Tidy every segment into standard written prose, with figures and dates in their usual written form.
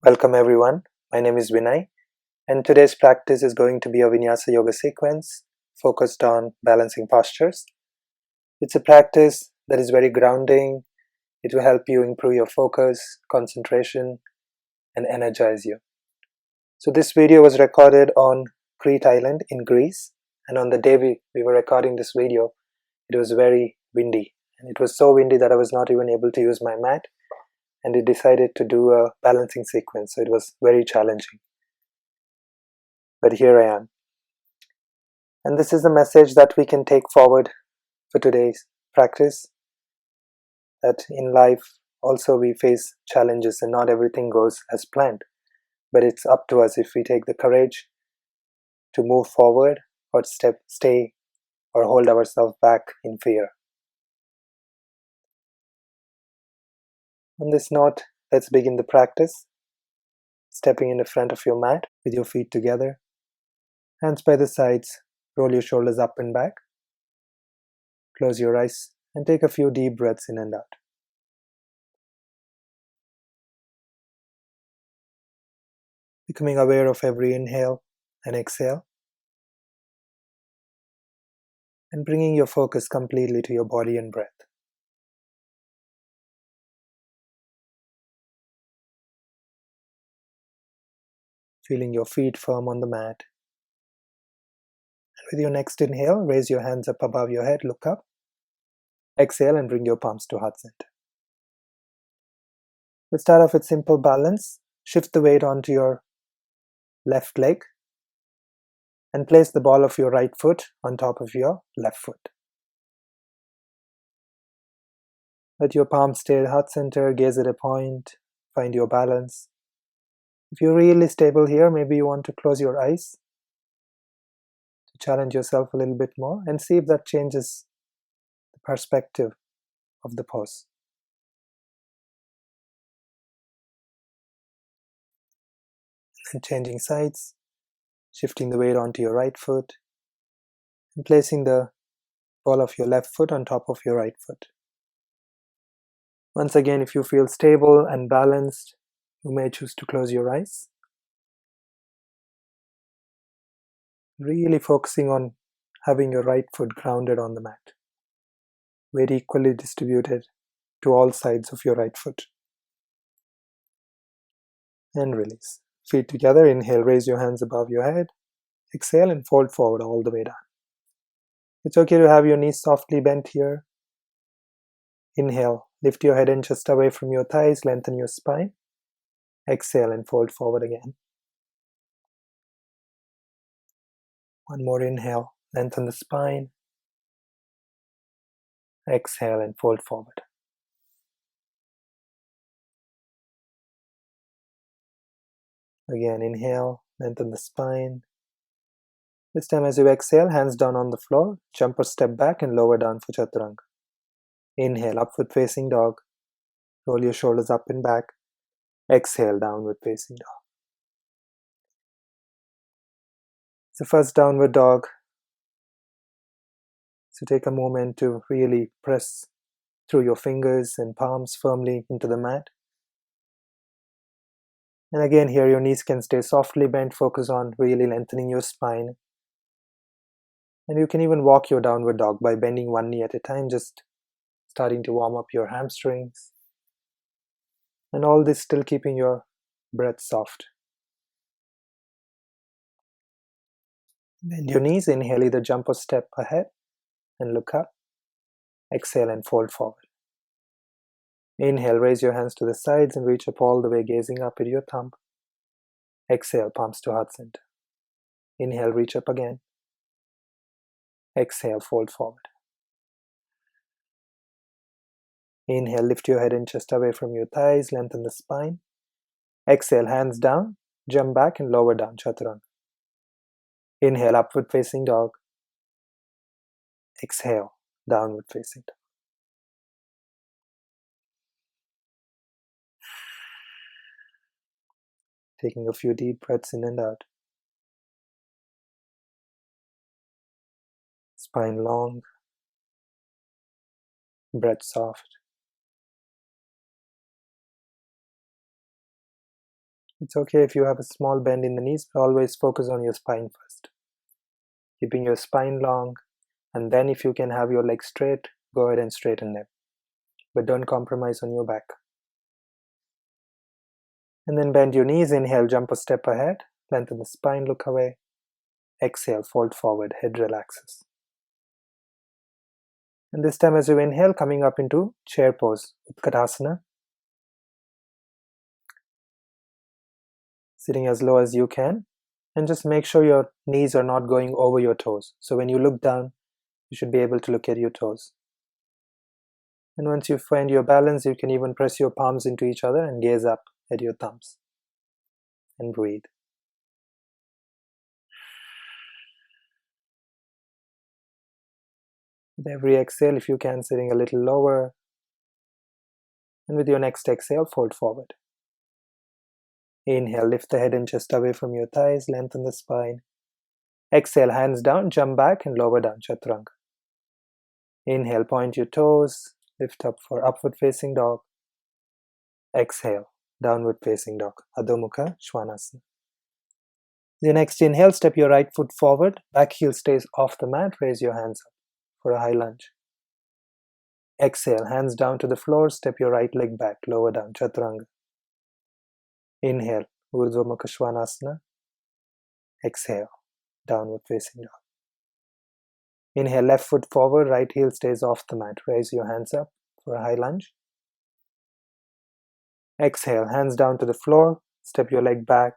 Welcome everyone, my name is Vinay and today's practice is going to be a Vinyasa Yoga sequence focused on balancing postures. It's a practice that is very grounding. It will help you improve your focus, concentration and energize you. So this video was recorded on Crete Island in Greece, and on the day we were recording this video it was very windy, and it was so windy that I was not even able to use my mat, and it decided to do a balancing sequence, so it was very challenging. But here I am. And this is a message that we can take forward for today's practice, that in life also we face challenges and not everything goes as planned. But it's up to us if we take the courage to move forward or stay or hold ourselves back in fear. On this note, let's begin the practice. Stepping in the front of your mat with your feet together, hands by the sides, roll your shoulders up and back. Close your eyes and take a few deep breaths in and out. Becoming aware of every inhale and exhale, and bringing your focus completely to your body and breath. Feeling your feet firm on the mat. And with your next inhale, raise your hands up above your head, look up. Exhale and bring your palms to heart center. We'll start off with simple balance. Shift the weight onto your left leg and place the ball of your right foot on top of your left foot. Let your palms stay at heart center, gaze at a point, find your balance. If you're really stable here, maybe you want to close your eyes to challenge yourself a little bit more and see if that changes the perspective of the pose. And changing sides, shifting the weight onto your right foot and placing the ball of your left foot on top of your right foot. Once again, if you feel stable and balanced, you may choose to close your eyes. Really focusing on having your right foot grounded on the mat, weight equally distributed to all sides of your right foot. And release. Feet together, inhale, raise your hands above your head. Exhale and fold forward all the way down. It's okay to have your knees softly bent here. Inhale, lift your head and chest away from your thighs, lengthen your spine. Exhale and fold forward again. One more inhale, lengthen the spine. Exhale and fold forward. Again, inhale, lengthen the spine. This time as you exhale, hands down on the floor, jump or step back and lower down for Chaturanga. Inhale, upward facing dog. Roll your shoulders up and back. Exhale, downward facing dog. It's the first downward dog. So take a moment to really press through your fingers and palms firmly into the mat. And again, here your knees can stay softly bent, focus on really lengthening your spine. And you can even walk your downward dog by bending one knee at a time, just starting to warm up your hamstrings. And all this still keeping your breath soft. Bend your knees, inhale, either jump or step ahead and look up. Exhale and fold forward. Inhale, raise your hands to the sides and reach up all the way, gazing up at your thumb. Exhale, palms to heart center. Inhale, reach up again. Exhale, fold forward. Inhale, lift your head and chest away from your thighs, lengthen the spine. Exhale, hands down, jump back and lower down, Chaturanga. Inhale, upward facing dog. Exhale, downward facing dog. Taking a few deep breaths in and out. Spine long, breath soft. It's okay if you have a small bend in the knees, but always focus on your spine first. Keeping your spine long, and then if you can have your legs straight, go ahead and straighten them. But don't compromise on your back. And then bend your knees, inhale, jump a step ahead, lengthen the spine, look away. Exhale, fold forward, head relaxes. And this time as you inhale, coming up into chair pose, Utkatasana. Sitting as low as you can, and just make sure your knees are not going over your toes. So when you look down, you should be able to look at your toes. And once you find your balance, you can even press your palms into each other and gaze up at your thumbs. And breathe. With every exhale, if you can, sitting a little lower. And with your next exhale, fold forward. Inhale, lift the head and chest away from your thighs, lengthen the spine. Exhale, hands down, jump back and lower down, Chaturanga. Inhale, point your toes, lift up for upward facing dog. Exhale, downward facing dog, Adho Mukha Svanasana. The next inhale, step your right foot forward, back heel stays off the mat, raise your hands up for a high lunge. Exhale, hands down to the floor, step your right leg back, lower down, Chaturanga. Inhale, Urdhva Mukha Svanasana. Exhale, downward facing dog. Inhale, left foot forward, right heel stays off the mat, raise your hands up for a high lunge. Exhale, hands down to the floor, step your leg back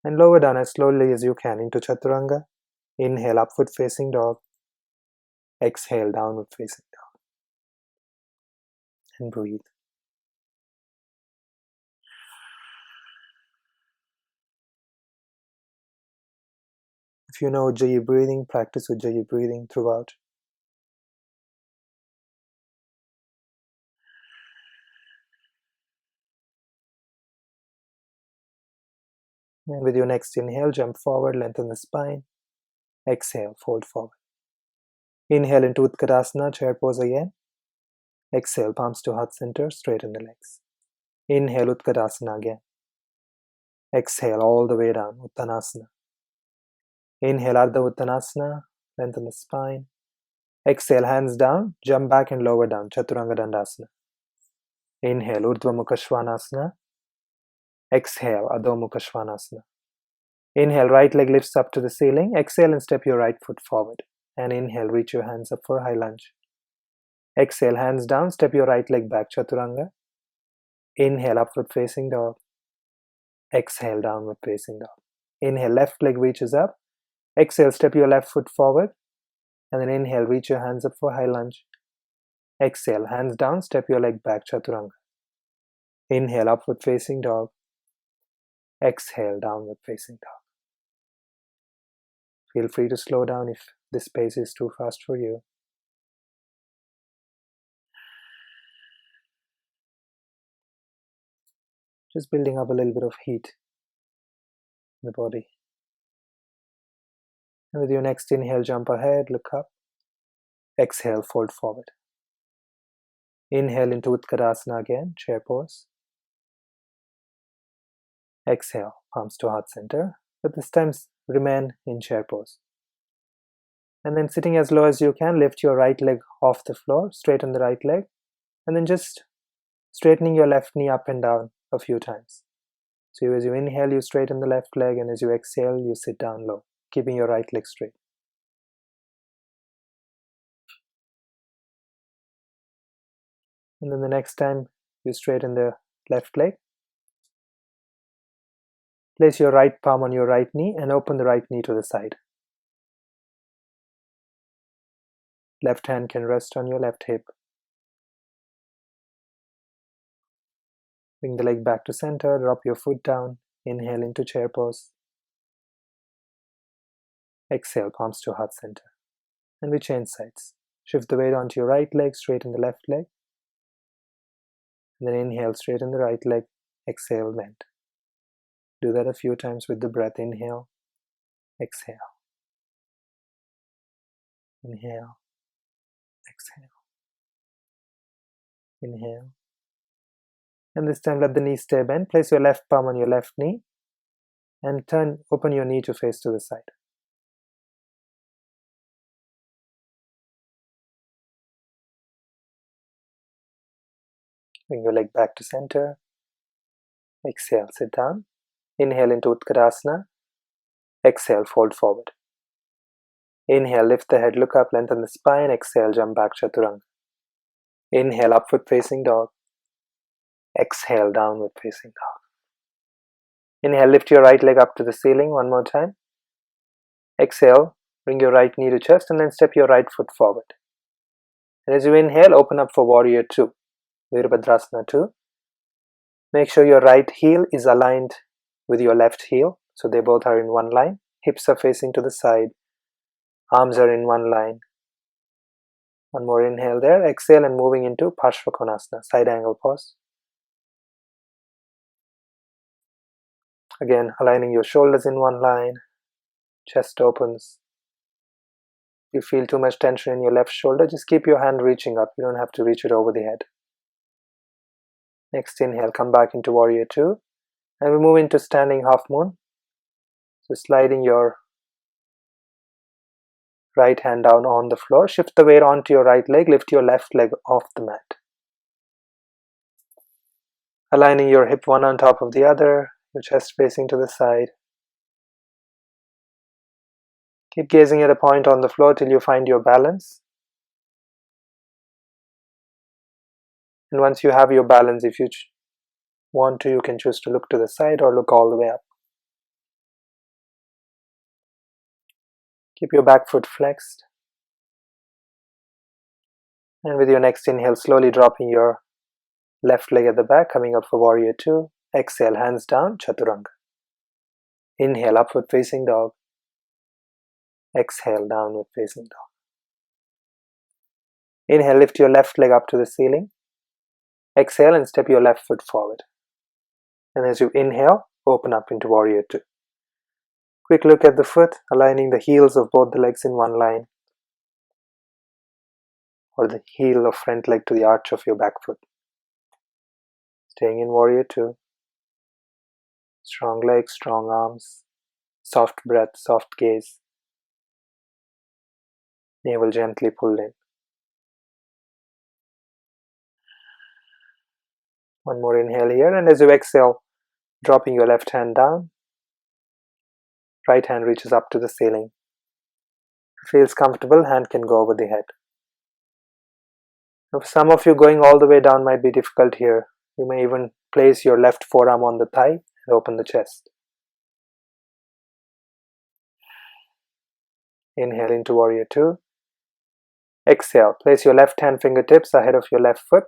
and lower down as slowly as you can into Chaturanga. Inhale, upward facing dog. Exhale, downward facing dog. And breathe. If you know Ujjayi breathing, practice Ujjayi breathing throughout. And with your next inhale, jump forward, lengthen the spine. Exhale, fold forward. Inhale into Utkatasana, chair pose again. Exhale, palms to heart center, straighten the legs. Inhale, Utkatasana again. Exhale, all the way down, Uttanasana. Inhale, Ardha Uttanasana, lengthen the spine. Exhale, hands down, jump back and lower down, Chaturanga Dandasana. Inhale, Urdhva Mukha Svanasana. Exhale, Adho Mukha Svanasana. Inhale, right leg lifts up to the ceiling. Exhale and step your right foot forward. And inhale, reach your hands up for a high lunge. Exhale, hands down, step your right leg back, Chaturanga. Inhale, upward facing dog. Exhale, downward facing dog. Inhale, left leg reaches up. Exhale, step your left foot forward. And then inhale, reach your hands up for high lunge. Exhale, hands down, step your leg back, Chaturanga. Inhale, upward facing dog. Exhale, downward facing dog. Feel free to slow down if this pace is too fast for you. Just building up a little bit of heat in the body. And with your next inhale, jump ahead, look up. Exhale, fold forward. Inhale into Utkatasana again, chair pose. Exhale, palms to heart center, but this time remain in chair pose. And then sitting as low as you can, lift your right leg off the floor, straighten the right leg, and then just straightening your left knee up and down a few times. So as you inhale, you straighten the left leg, and as you exhale, you sit down low, keeping your right leg straight. And then the next time you straighten the left leg, place your right palm on your right knee and open the right knee to the side. Left hand can rest on your left hip. Bring the leg back to center, drop your foot down, inhale into chair pose. Exhale, palms to heart center. And we change sides. Shift the weight onto your right leg, straighten the left leg. And then inhale, straighten the right leg, exhale, bend. Do that a few times with the breath. Inhale, exhale. Inhale, exhale. Inhale. And this time let the knee stay bent. Place your left palm on your left knee and open your knee to face to the side. Bring your leg back to center. Exhale, sit down. Inhale into Utkarasana. Exhale, fold forward. Inhale, lift the head, look up, lengthen the spine. Exhale, jump back, Chaturanga. Inhale, upward facing dog. Exhale, downward facing dog. Inhale, lift your right leg up to the ceiling one more time. Exhale, bring your right knee to chest and then step your right foot forward. And as you inhale, open up for Warrior 2, Virabhadrasana 2. Make sure your right heel is aligned with your left heel, so they both are in one line. Hips are facing to the side, arms are in one line. One more inhale there. Exhale and moving into Parshvakonasana, side angle pose. Again, aligning your shoulders in one line, chest opens. If you feel too much tension in your left shoulder, just keep your hand reaching up. You don't have to reach it over the head. Next inhale, come back into Warrior 2. And we move into Standing Half Moon. So sliding your right hand down on the floor. Shift the weight onto your right leg. Lift your left leg off the mat. Aligning your hip one on top of the other. Your chest facing to the side. Keep gazing at a point on the floor till you find your balance. And once you have your balance, if you want to, you can choose to look to the side or look all the way up. Keep your back foot flexed. And with your next inhale, slowly dropping your left leg at the back, coming up for Warrior 2. Exhale, hands down, Chaturanga. Inhale, upward facing dog. Exhale, downward facing dog. Inhale, lift your left leg up to the ceiling. Exhale and step your left foot forward. And as you inhale, open up into Warrior 2. Quick look at the foot, aligning the heels of both the legs in one line. Or the heel of front leg to the arch of your back foot. Staying in Warrior 2. Strong legs, strong arms. Soft breath, soft gaze. Navel gently pulled in. One more inhale here, and as you exhale, dropping your left hand down. Right hand reaches up to the ceiling. If it feels comfortable, hand can go over the head. If some of you going all the way down might be difficult here, you may even place your left forearm on the thigh and open the chest. Inhale into Warrior 2. Exhale, place your left hand fingertips ahead of your left foot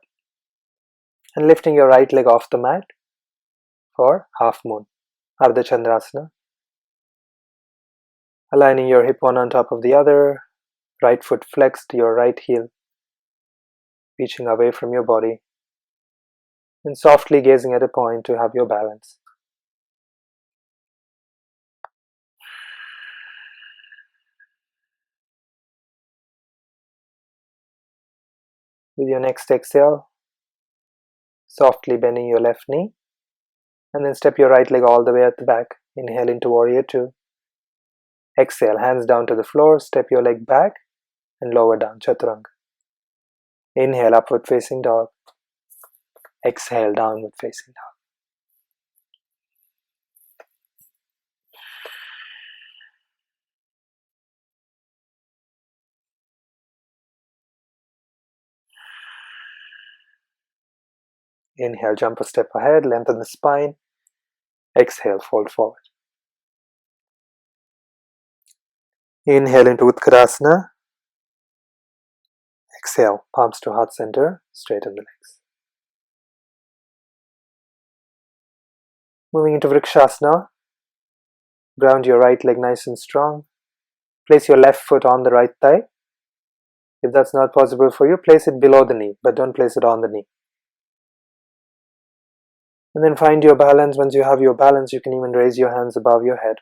and lifting your right leg off the mat for Half Moon, Ardha Chandrasana. Aligning your hip one on top of the other, right foot flexed, your right heel reaching away from your body, and softly gazing at a point to have your balance. With your next exhale, softly bending your left knee, and then step your right leg all the way at the back. Inhale into Warrior 2. Exhale, hands down to the floor, step your leg back and lower down, Chaturanga. Inhale, upward facing dog. Exhale, downward facing dog. Inhale, jump a step ahead, lengthen the spine. Exhale, fold forward. Inhale into Utkarasana. Exhale, palms to heart center, straighten the legs. Moving into Vrikshasana. Ground your right leg nice and strong. Place your left foot on the right thigh. If that's not possible for you, place it below the knee, but don't place it on the knee. And then find your balance. Once you have your balance, you can even raise your hands above your head.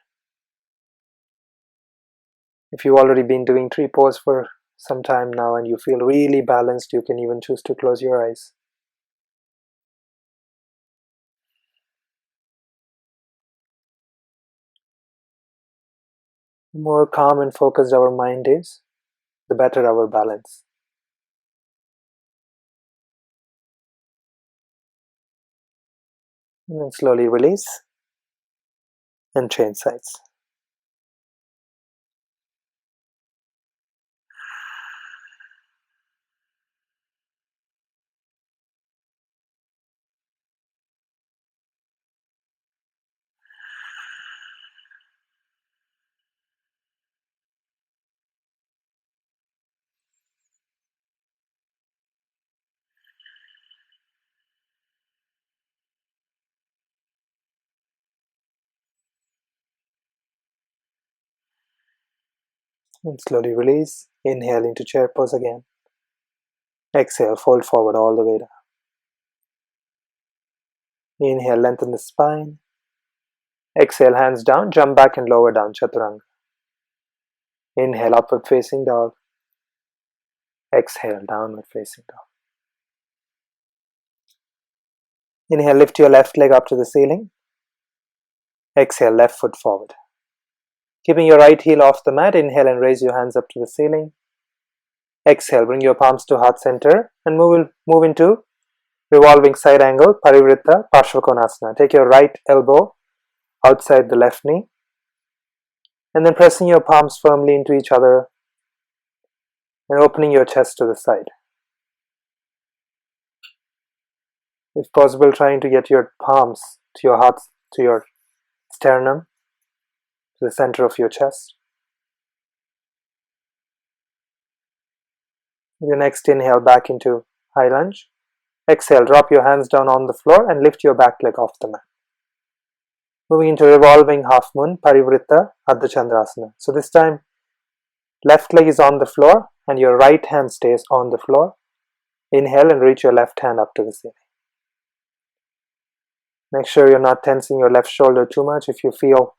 If you've already been doing tree pose for some time now and you feel really balanced, you can even choose to close your eyes. The more calm and focused our mind is, the better our balance. And then slowly release and change sides. And slowly release. Inhale into chair pose again. Exhale, fold forward all the way down. Inhale, lengthen the spine. Exhale, hands down, jump back and lower down, chaturanga. Inhale, upward facing dog. Exhale, downward facing dog. Inhale, lift your left leg up to the ceiling. Exhale, left foot forward. Keeping your right heel off the mat, inhale and raise your hands up to the ceiling. Exhale, bring your palms to heart center and move into revolving side angle, Parivritta Parshvakonasana. Take your right elbow outside the left knee and then pressing your palms firmly into each other and opening your chest to the side. If possible, trying to get your palms to your heart, to your sternum, to the center of your chest. With your next inhale, back into high lunge. Exhale, drop your hands down on the floor and lift your back leg off the mat. Moving into revolving half moon, Parivritta Ardha Chandrasana. So this time, left leg is on the floor and your right hand stays on the floor. Inhale and reach your left hand up to the ceiling. Make sure you're not tensing your left shoulder too much. If you feel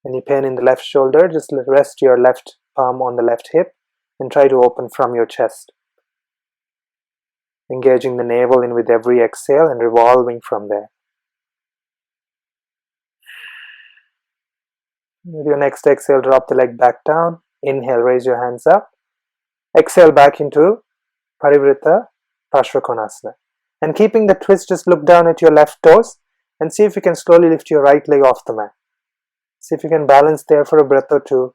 any pain in the left shoulder, just rest your left palm on the left hip and try to open from your chest. Engaging the navel in with every exhale and revolving from there. With your next exhale, drop the leg back down. Inhale, raise your hands up. Exhale back into Parivritta Parshvakonasana. And keeping the twist, just look down at your left toes and see if you can slowly lift your right leg off the mat. See if you can balance there for a breath or two.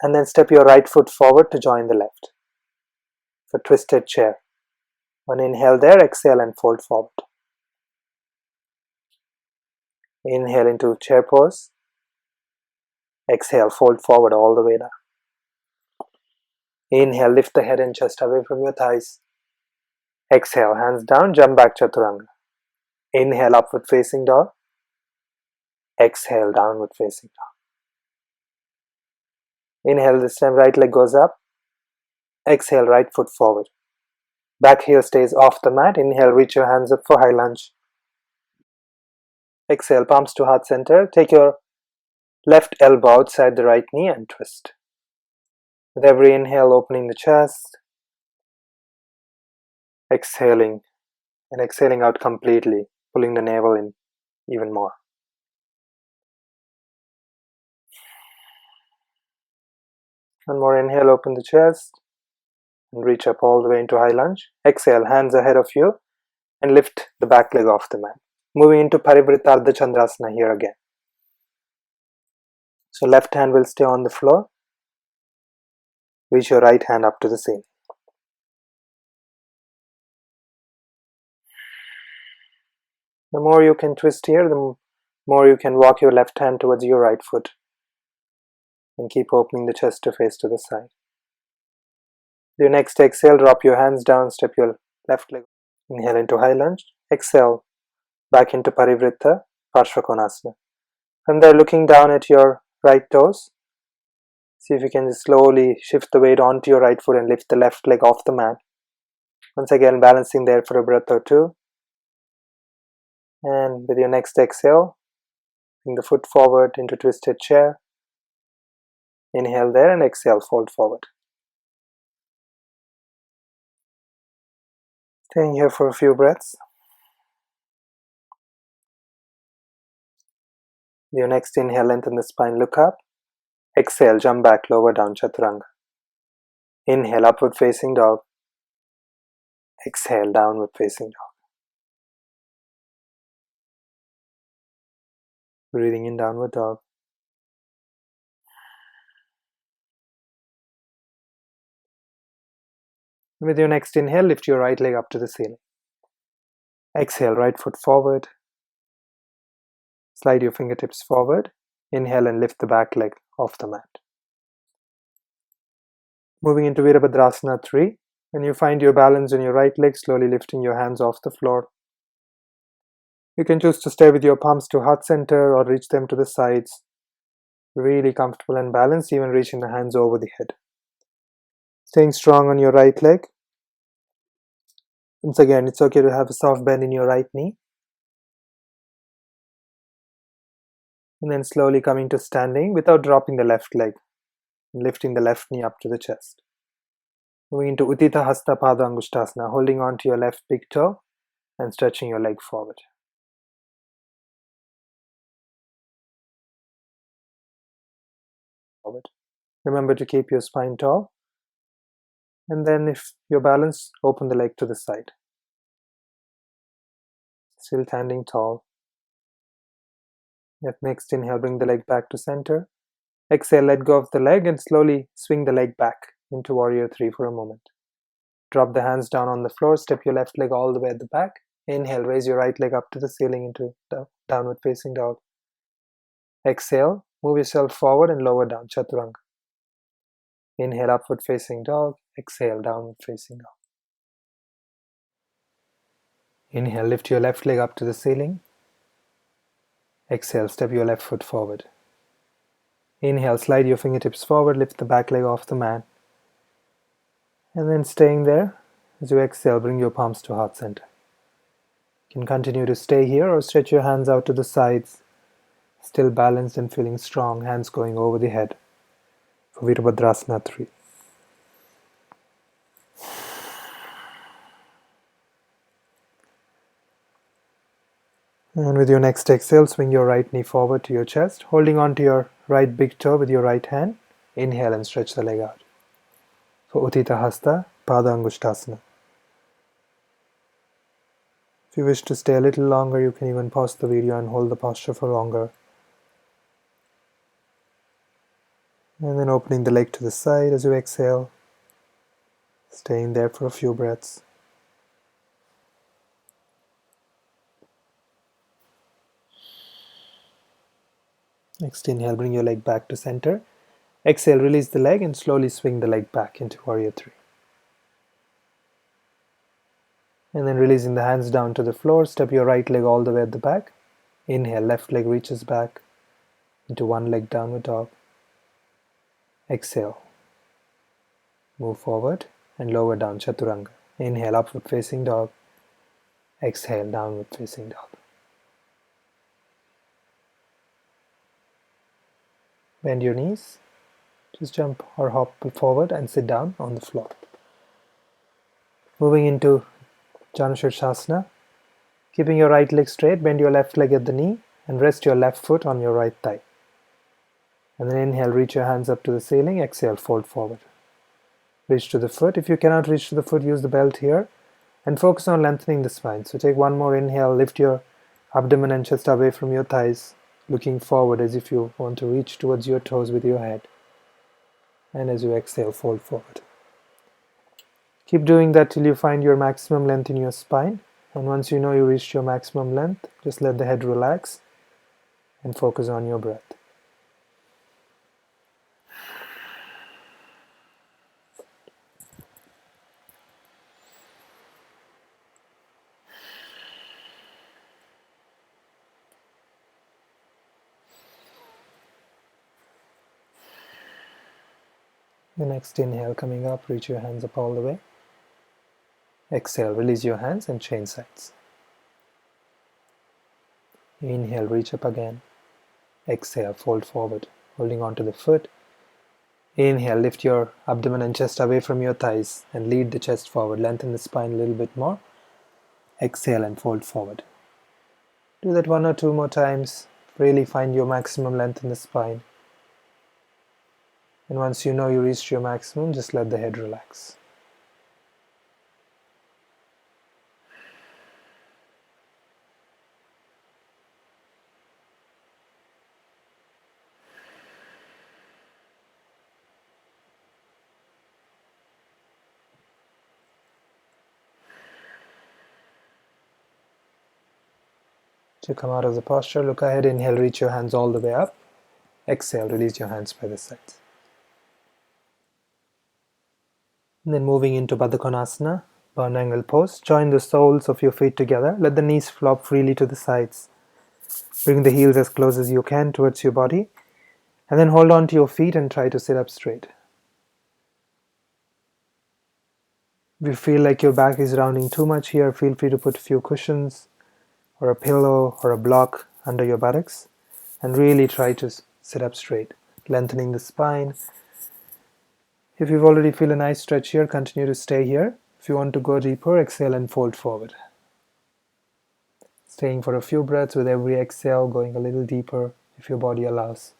And then step your right foot forward to join the left for twisted chair. One inhale there, exhale and fold forward. Inhale into chair pose. Exhale, fold forward all the way down. Inhale, lift the head and chest away from your thighs. Exhale, hands down, jump back chaturanga. Inhale, upward facing dog. Exhale, downward facing dog. Inhale, this time right leg goes up. Exhale, right foot forward. Back heel stays off the mat. Inhale, reach your hands up for high lunge. Exhale, palms to heart center. Take your left elbow outside the right knee and twist. With every inhale, opening the chest. Exhaling and exhaling out completely, pulling the navel in even more. One more inhale, open the chest and reach up all the way into high lunge. Exhale, hands ahead of you and lift the back leg off the mat. Moving into Parivritta Ardha Chandrasana here again. So left hand will stay on the floor. Reach your right hand up to the ceiling. The more you can twist here, the more you can walk your left hand towards your right foot and keep opening the chest to face to the side. Your next exhale, drop your hands down, step your left leg. Inhale into high lunge. Exhale, back into Parivritta Parshvakonasana. From there, looking down at your right toes, see if you can just slowly shift the weight onto your right foot and lift the left leg off the mat. Once again, balancing there for a breath or two. And with your next exhale, bring the foot forward into twisted chair. Inhale there and exhale, fold forward. Staying here for a few breaths. Your next inhale, lengthen the spine, look up. Exhale, jump back, lower down, chaturanga. Inhale, upward facing dog. Exhale, downward facing dog. Breathing in, downward dog. With your next inhale, lift your right leg up to the ceiling. Exhale, right foot forward. Slide your fingertips forward. Inhale and lift the back leg off the mat. Moving into Virabhadrasana 3. When you find your balance on your right leg, slowly lifting your hands off the floor. You can choose to stay with your palms to heart center or reach them to the sides. Really comfortable and balanced, even reaching the hands over the head. Staying strong on your right leg. Once again, it's okay to have a soft bend in your right knee. And then slowly coming to standing without dropping the left leg. And lifting the left knee up to the chest. Moving into Uttita Hasta Pada Angushtasana, holding on to your left big toe and stretching your leg forward. Remember to keep your spine tall. And then if you're balanced, open the leg to the side. Still standing tall. Next inhale, bring the leg back to center. Exhale, let go of the leg and slowly swing the leg back into Warrior 3 for a moment. Drop the hands down on the floor, step your left leg all the way at the back. Inhale, raise your right leg up to the ceiling into downward facing dog. Exhale, move yourself forward and lower down, chaturanga. Inhale, upward facing dog. Exhale, downward facing dog. Inhale, lift your left leg up to the ceiling. Exhale, step your left foot forward. Inhale, slide your fingertips forward, lift the back leg off the mat. And then staying there, as you exhale, bring your palms to heart center. You can continue to stay here or stretch your hands out to the sides, still balanced and feeling strong, hands going over the head for Virabhadrasana 3. And with your next exhale, swing your right knee forward to your chest, holding on to your right big toe with your right hand. Inhale and stretch the leg out for Uttita Hasta Pada Angushtasana. If you wish to stay a little longer, you can even pause the video and hold the posture for longer. And then opening the leg to the side as you exhale, staying there for a few breaths. Next inhale, bring your leg back to center. Exhale, release the leg and slowly swing the leg back into Warrior 3. And then releasing the hands down to the floor, step your right leg all the way at the back. Inhale, left leg reaches back into one leg downward dog. Exhale, move forward and lower down, chaturanga. Inhale, upward facing dog. Exhale, downward facing dog. Bend your knees. Just jump or hop forward and sit down on the floor. Moving into Janushirshasana. Keeping your right leg straight, bend your left leg at the knee and rest your left foot on your right thigh. And then inhale, reach your hands up to the ceiling. Exhale, fold forward. Reach to the foot. If you cannot reach to the foot, use the belt here. And focus on lengthening the spine. So take one more inhale, lift your abdomen and chest away from your thighs, looking forward as if you want to reach towards your toes with your head. And as you exhale, fold forward. Keep doing that till you find your maximum length in your spine. And once you know you reached your maximum length, just let the head relax and focus on your breath. The next inhale coming up, reach your hands up all the way. Exhale, release your hands and change sides. Inhale, reach up again. Exhale, fold forward, holding on to the foot. Inhale, lift your abdomen and chest away from your thighs and lead the chest forward. Lengthen the spine a little bit more. Exhale and fold forward. Do that one or two more times. Really find your maximum length in the spine. And once you know you reached your maximum, just let the head relax. To come out of the posture, look ahead, inhale, reach your hands all the way up. Exhale, release your hands by the sides. And then moving into Baddha Konasana, burn angle pose. Join the soles of your feet together. Let the knees flop freely to the sides. Bring the heels as close as you can towards your body. And then hold on to your feet and try to sit up straight. If you feel like your back is rounding too much here, feel free to put a few cushions or a pillow or a block under your buttocks. And really try to sit up straight, lengthening the spine. If you've already feel a nice stretch here, continue to stay here. If you want to go deeper, exhale and fold forward. Staying for a few breaths with every exhale, going a little deeper if your body allows.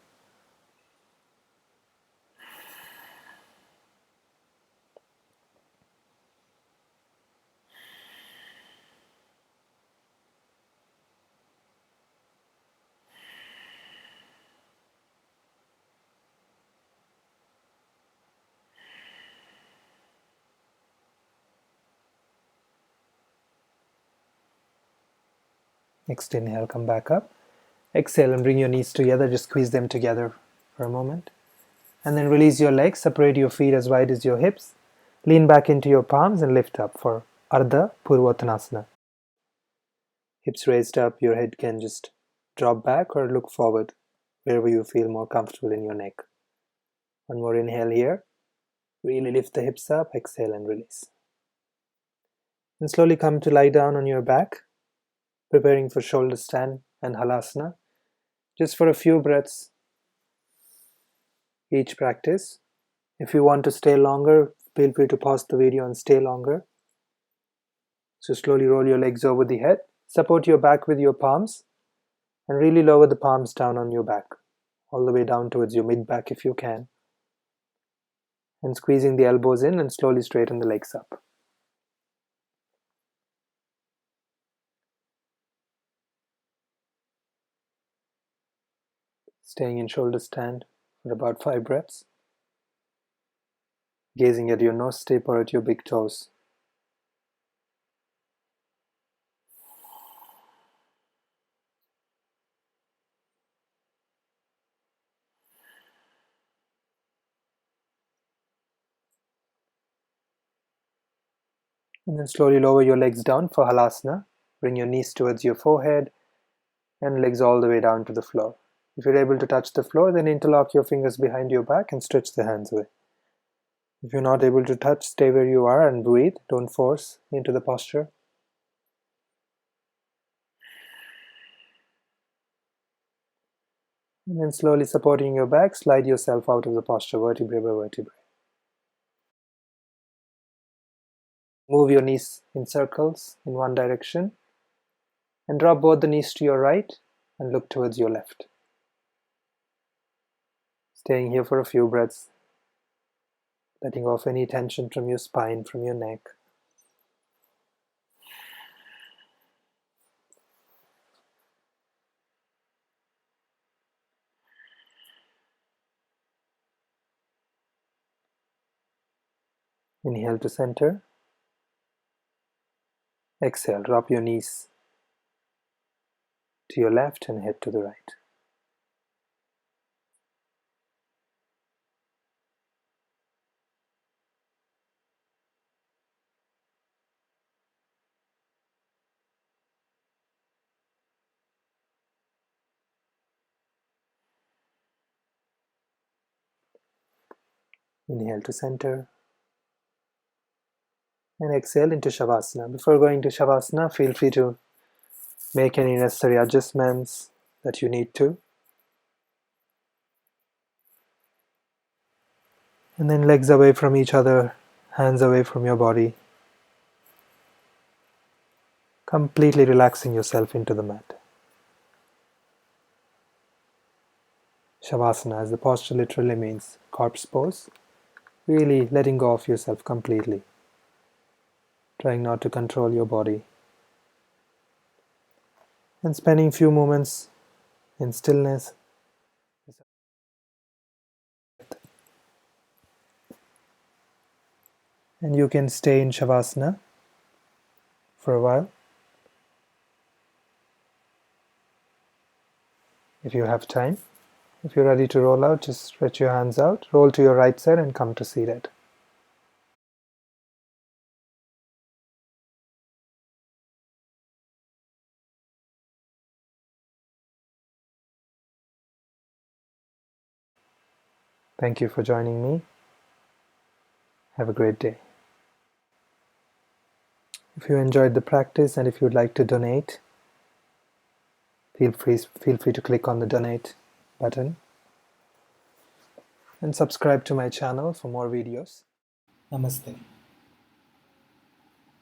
Next inhale, come back up. Exhale and bring your knees together, just squeeze them together for a moment. And then release your legs, separate your feet as wide as your hips. Lean back into your palms and lift up for Ardha Purvottanasana. Hips raised up, your head can just drop back or look forward, wherever you feel more comfortable in your neck. One more inhale here. Really lift the hips up, exhale and release. And slowly come to lie down on your back, preparing for shoulder stand and halasana. Just for a few breaths each practice. If you want to stay longer, feel free to pause the video and stay longer. So slowly roll your legs over the head, support your back with your palms, and really lower the palms down on your back, all the way down towards your mid-back if you can. And squeezing the elbows in and slowly straighten the legs up. Staying in shoulder stand for about 5 breaths. Gazing at your nose tip or at your big toes. And then slowly lower your legs down for halasana. Bring your knees towards your forehead and legs all the way down to the floor. If you're able to touch the floor, then interlock your fingers behind your back and stretch the hands away. If you're not able to touch, stay where you are and breathe. Don't force into the posture. And then slowly supporting your back, slide yourself out of the posture, vertebrae by vertebrae. Move your knees in circles in one direction and drop both the knees to your right and look towards your left. Staying here for a few breaths, letting off any tension from your spine, from your neck. Inhale to center. Exhale, drop your knees to your left and head to the right. Inhale to center. And exhale into Shavasana. Before going to Shavasana, feel free to make any necessary adjustments that you need to. And then legs away from each other, hands away from your body. Completely relaxing yourself into the mat. Shavasana, as the posture literally means corpse pose, really letting go of yourself completely, trying not to control your body, and spending few moments in stillness. And you can stay in Shavasana for a while if you have time. If you're ready to roll out, just stretch your hands out, roll to your right side and come to seated. Thank you for joining me. Have a great day. If you enjoyed the practice and if you'd like to donate, feel free to click on the donate button and subscribe to my channel for more videos. Namaste.